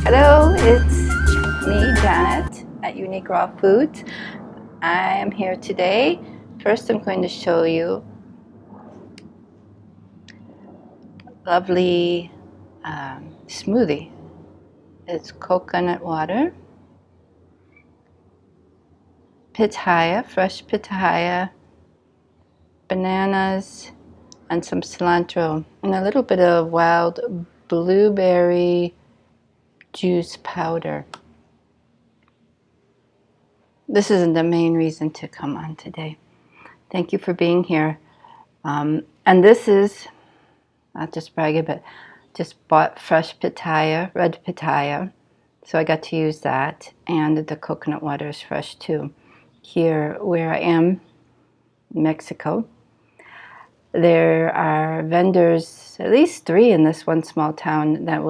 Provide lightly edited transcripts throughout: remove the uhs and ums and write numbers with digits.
Hello, it's me, Janet, at Unique Raw Foods. I am here today. First, I'm going to show you lovely smoothie. It's coconut water, pitaya, fresh pitaya, bananas, and some cilantro, and a little bit of wild blueberry juice powder. This isn't the main reason to come on today. Thank you for being here. And this is, not just bragging, but just bought fresh pitaya, red pitaya. So I got to use that. And the coconut water is fresh too. Here where I am, Mexico, there are vendors, at least 3 in this one small town, that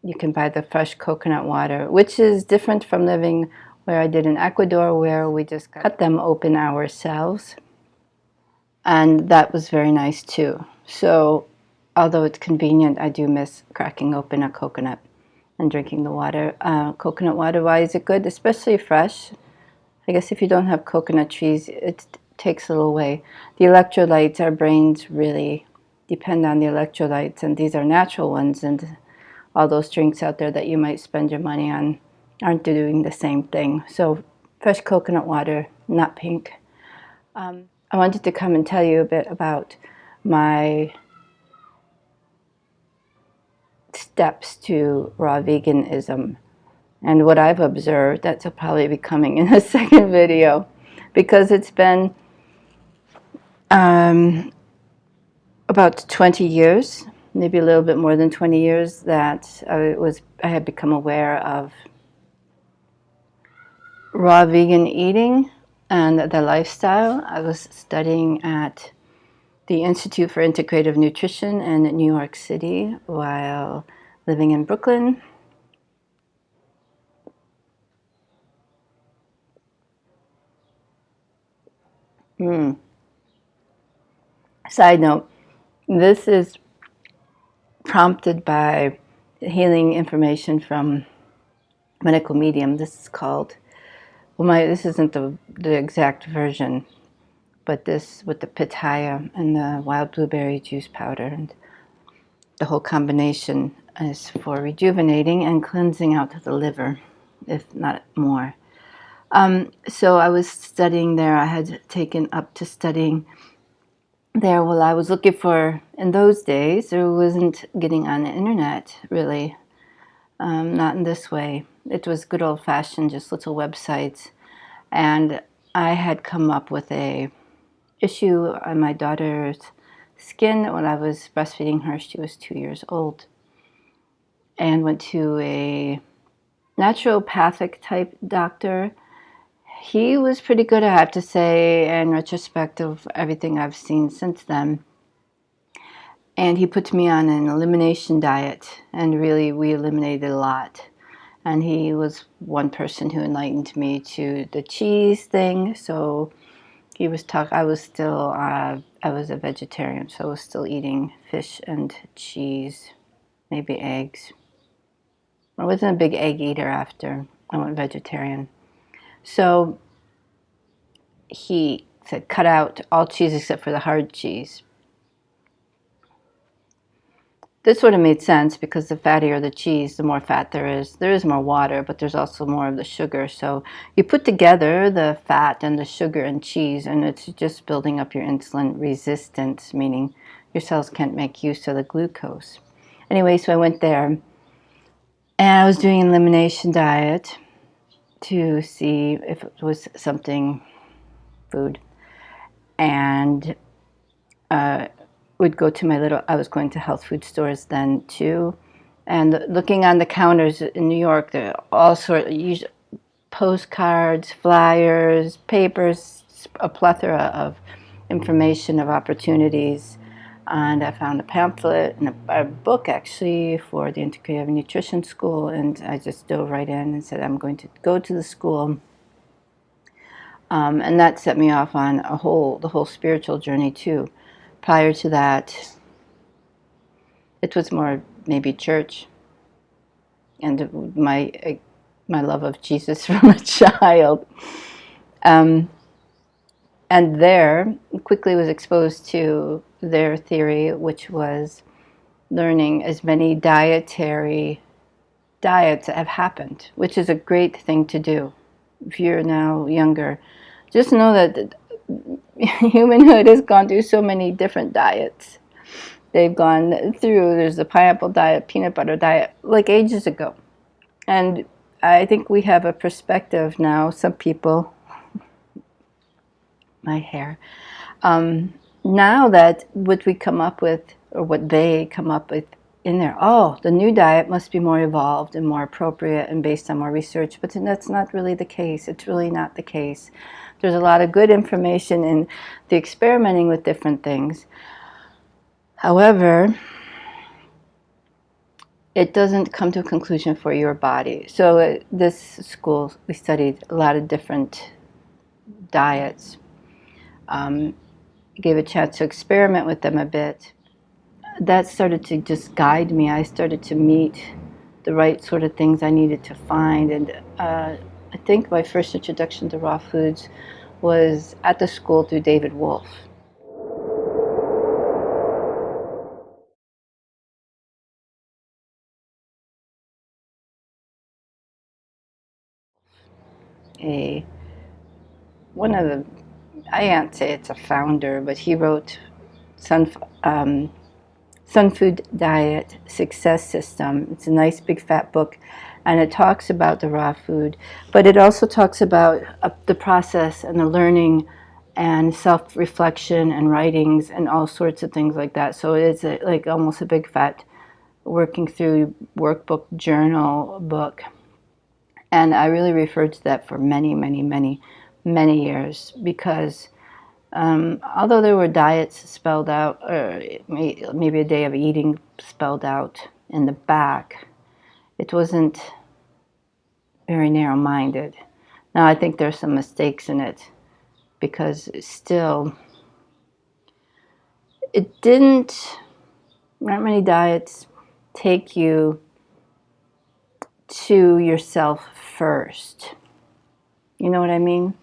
you can buy the fresh coconut water, which is different from living where I did in Ecuador, where we just cut them open ourselves. And that was very nice too. So although it's convenient, I do miss cracking open a coconut and drinking the water. Coconut water, why is it good? Especially fresh. I guess if you don't have coconut trees, it takes a little away. The electrolytes, our brains really depend on the electrolytes, and these are natural ones, and all those drinks out there that you might spend your money on aren't doing the same thing. So fresh coconut water, not pink. I wanted to come and tell you a bit about my steps to raw veganism and what I've observed. That'll probably be coming in a second video, because it's been about 20 years, maybe a little bit more than 20 years, that I had become aware of raw vegan eating and the lifestyle. I was studying at the Institute for Integrative Nutrition in New York City while living in Brooklyn. Side note, this is prompted by healing information from medical medium. This is called, this isn't the exact version, but this with the pitaya and the wild blueberry juice powder, and the whole combination is for rejuvenating and cleansing out the liver, if not more. So I was studying there. I had taken up to studying there. Well, I was looking for, in those days, there wasn't getting on the internet, really. Not in this way. It was good old-fashioned, just little websites. And I had come up with a issue on my daughter's skin when I was breastfeeding her. She was 2 years old. And went to a naturopathic type doctor. He was pretty good, I have to say, in retrospect of everything I've seen since then. And he put me on an elimination diet, and really we eliminated a lot. And he was one person who enlightened me to the cheese thing. So he was I was a vegetarian, so I was still eating fish and cheese, maybe eggs. I wasn't a big egg eater after I went vegetarian. So he said, cut out all cheese except for the hard cheese. This would have made sense, because the fattier the cheese, the more fat there is. There is more water, but there's also more of the sugar. So you put together the fat and the sugar and cheese, and it's just building up your insulin resistance, meaning your cells can't make use of the glucose. Anyway, so I went there, and I was doing an elimination diet to see if it was something food, and would go to I was going to health food stores then too, and looking on the counters in New York, there are all sorts of postcards, flyers, papers, a plethora of information, of opportunities. And I found a pamphlet and a book, actually, for the Integrative Nutrition School, and I just dove right in and said, I'm going to go to the school. And that set me off on the whole spiritual journey too. Prior to that, it was more maybe church. and my love of Jesus from a child. And there, quickly was exposed to their theory, which was learning as many dietary diets have happened, which is a great thing to do. If you're now younger, just know that humanhood has gone through so many different diets. They've gone through, there's the pineapple diet, peanut butter diet, like ages ago. And I think we have a perspective now, some people, my hair, now that what we come up with, or what they come up with in there, oh, the new diet must be more evolved and more appropriate and based on more research, but that's not really the case. It's really not the case. There's a lot of good information in the experimenting with different things. However, it doesn't come to a conclusion for your body. So at this school, we studied a lot of different diets. Gave a chance to experiment with them a bit. That started to just guide me. I started to meet the right sort of things I needed to find. And I think my first introduction to raw foods was at the school through David Wolfe. One of the, I can't say it's a founder, but he wrote Sun Food Diet Success System. It's a nice big fat book, and it talks about the raw food, but it also talks about the process and the learning and self-reflection and writings and all sorts of things like that. So it's like almost a big fat working through workbook journal book. And I really referred to that for many, many, many, many years because although there were diets spelled out, or maybe a day of eating spelled out in the back, it wasn't very narrow-minded. Now I think there's some mistakes in it because still, it didn't, not many diets take you to yourself first. You know what I mean?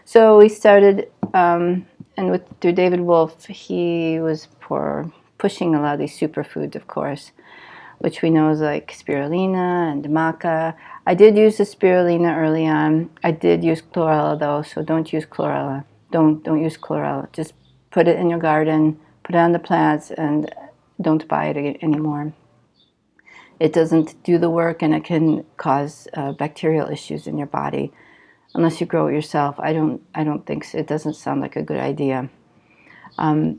So we started, and through David Wolfe, he was pushing a lot of these superfoods, of course, which we know is like spirulina and maca. I did use the spirulina early on. I did use chlorella though, so don't use chlorella. Don't use chlorella. Just put it in your garden, put it on the plants, and don't buy it anymore. It doesn't do the work, and it can cause bacterial issues in your body. Unless you grow it yourself, I don't think so. It doesn't sound like a good idea. And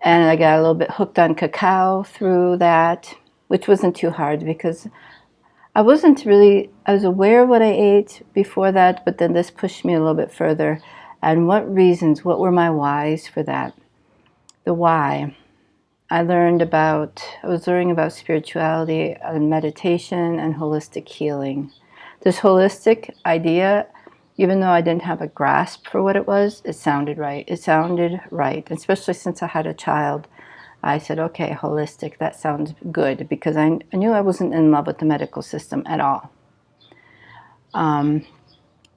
I got a little bit hooked on cacao through that, which wasn't too hard because I was aware of what I ate before that, but then this pushed me a little bit further. And what were my whys for that? The why. I was learning about spirituality and meditation and holistic healing. This holistic idea, even though I didn't have a grasp for what it was, it sounded right. It sounded right, especially since I had a child. I said, okay, holistic, that sounds good, because I knew I wasn't in love with the medical system at all. And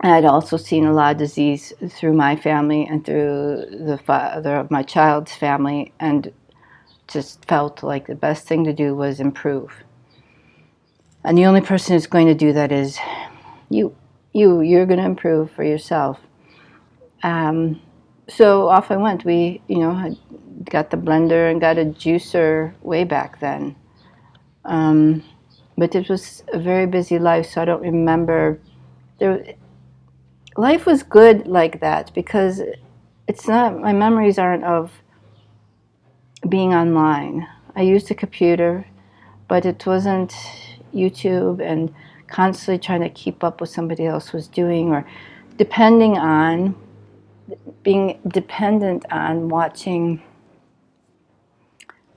I'd also seen a lot of disease through my family and through the father of my child's family, and just felt like the best thing to do was improve. And the only person who's going to do that is you. You're going to improve for yourself. So off I went. We, had got the blender and got a juicer way back then. But it was a very busy life, so I don't remember. Life was good like that because my memories aren't of being online. I used a computer, but it wasn't YouTube and constantly trying to keep up with somebody else was doing, or being dependent on watching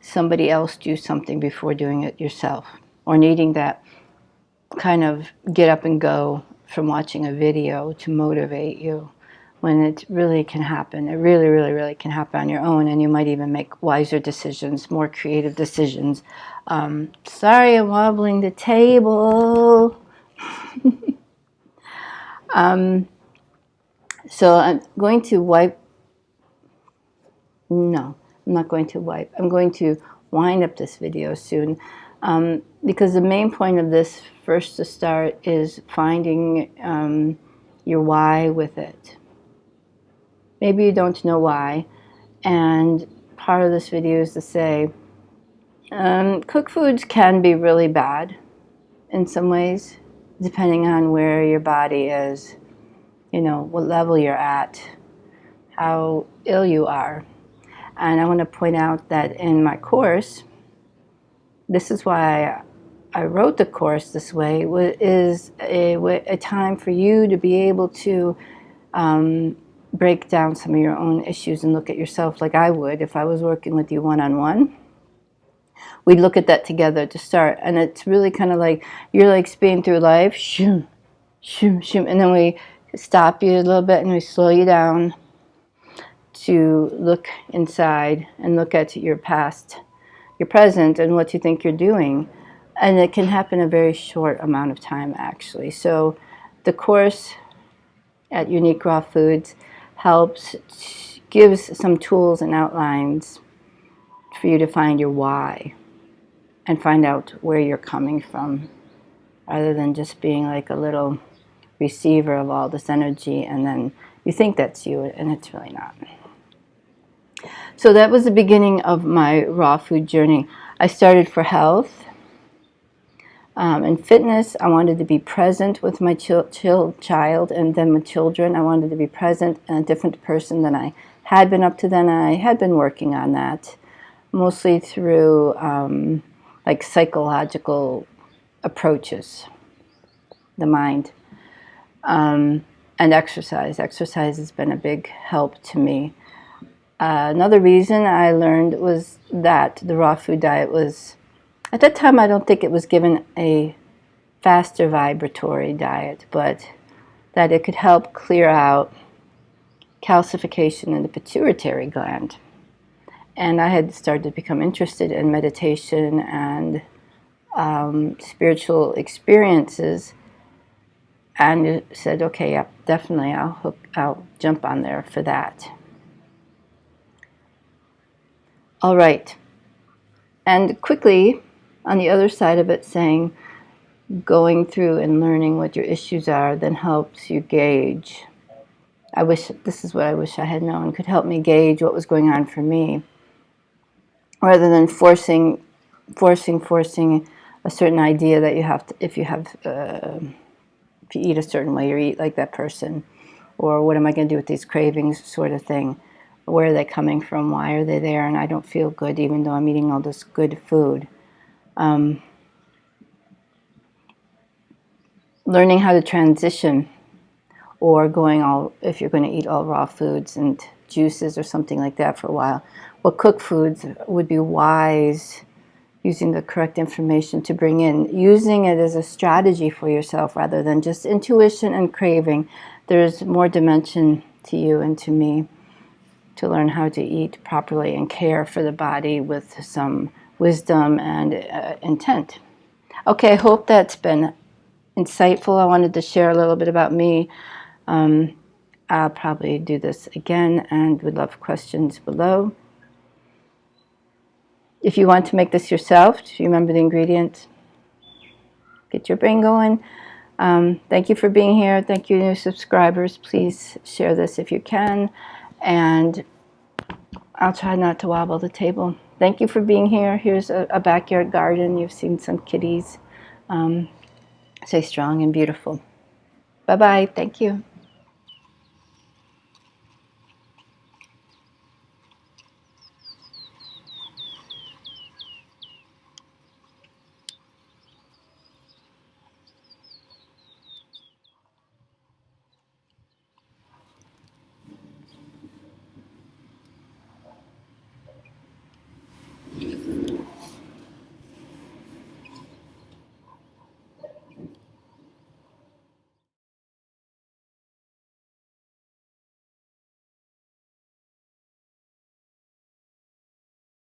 somebody else do something before doing it yourself, or needing that kind of get up and go from watching a video to motivate you, when it really can happen. It really, really, really can happen on your own, and you might even make wiser decisions, more creative decisions. Sorry, I'm wobbling the table. So I'm going to wipe. No, I'm not going to wipe. I'm going to wind up this video soon, because the main point of this, first to start, is finding your why with it. Maybe you don't know why, and part of this video is to say, cooked foods can be really bad in some ways, depending on where your body is, you know, what level you're at, how ill you are. And I want to point out that in my course, this is why I wrote the course this way, is a time for you to be able to break down some of your own issues and look at yourself like I would if I was working with you one-on-one. We'd look at that together to start, and it's really kind of like you're like speeding through life, shoom, shoom, shoom, and then we stop you a little bit and we slow you down to look inside and look at your past, your present, and what you think you're doing. And it can happen in a very short amount of time, actually. So the course at Unique Raw Foods gives some tools and outlines for you to find your why and find out where you're coming from, rather than just being like a little receiver of all this energy and then you think that's you and it's really not. So that was the beginning of my raw food journey. I started for health and fitness. I wanted to be present with my child and then with children. I wanted to be present and a different person than I had been up to then. I had been working on that, mostly through like psychological approaches, the mind, and exercise. Exercise has been a big help to me. Another reason I learned was that the raw food diet was, at that time I don't think it was given a faster vibratory diet, but that it could help clear out calcification in the pituitary gland. And I had started to become interested in meditation and spiritual experiences, and said, okay, yep, definitely I'll jump on there for that. All right. And quickly, on the other side of it, saying, going through and learning what your issues are then helps you gauge. This is what I wish I had known, could help me gauge what was going on for me, rather than forcing a certain idea that you have to, if you eat a certain way, you eat like that person, or what am I going to do with these cravings, sort of thing. Where are they coming from? Why are they there? And I don't feel good even though I'm eating all this good food. Learning how to transition, or if you're going to eat all raw foods and juices or something like that for a while. Well, cooked foods would be wise, using the correct information to bring in, using it as a strategy for yourself rather than just intuition and craving. There's more dimension to you and to me to learn how to eat properly and care for the body with some wisdom and intent. Okay, I hope that's been insightful. I wanted to share a little bit about me. I'll probably do this again and would love questions below. If you want to make this yourself, do you remember the ingredients? Get your brain going. Thank you for being here. Thank you, new subscribers. Please share this if you can. And I'll try not to wobble the table. Thank you for being here. Here's a backyard garden. You've seen some kitties. Stay strong and beautiful. Bye-bye. Thank you.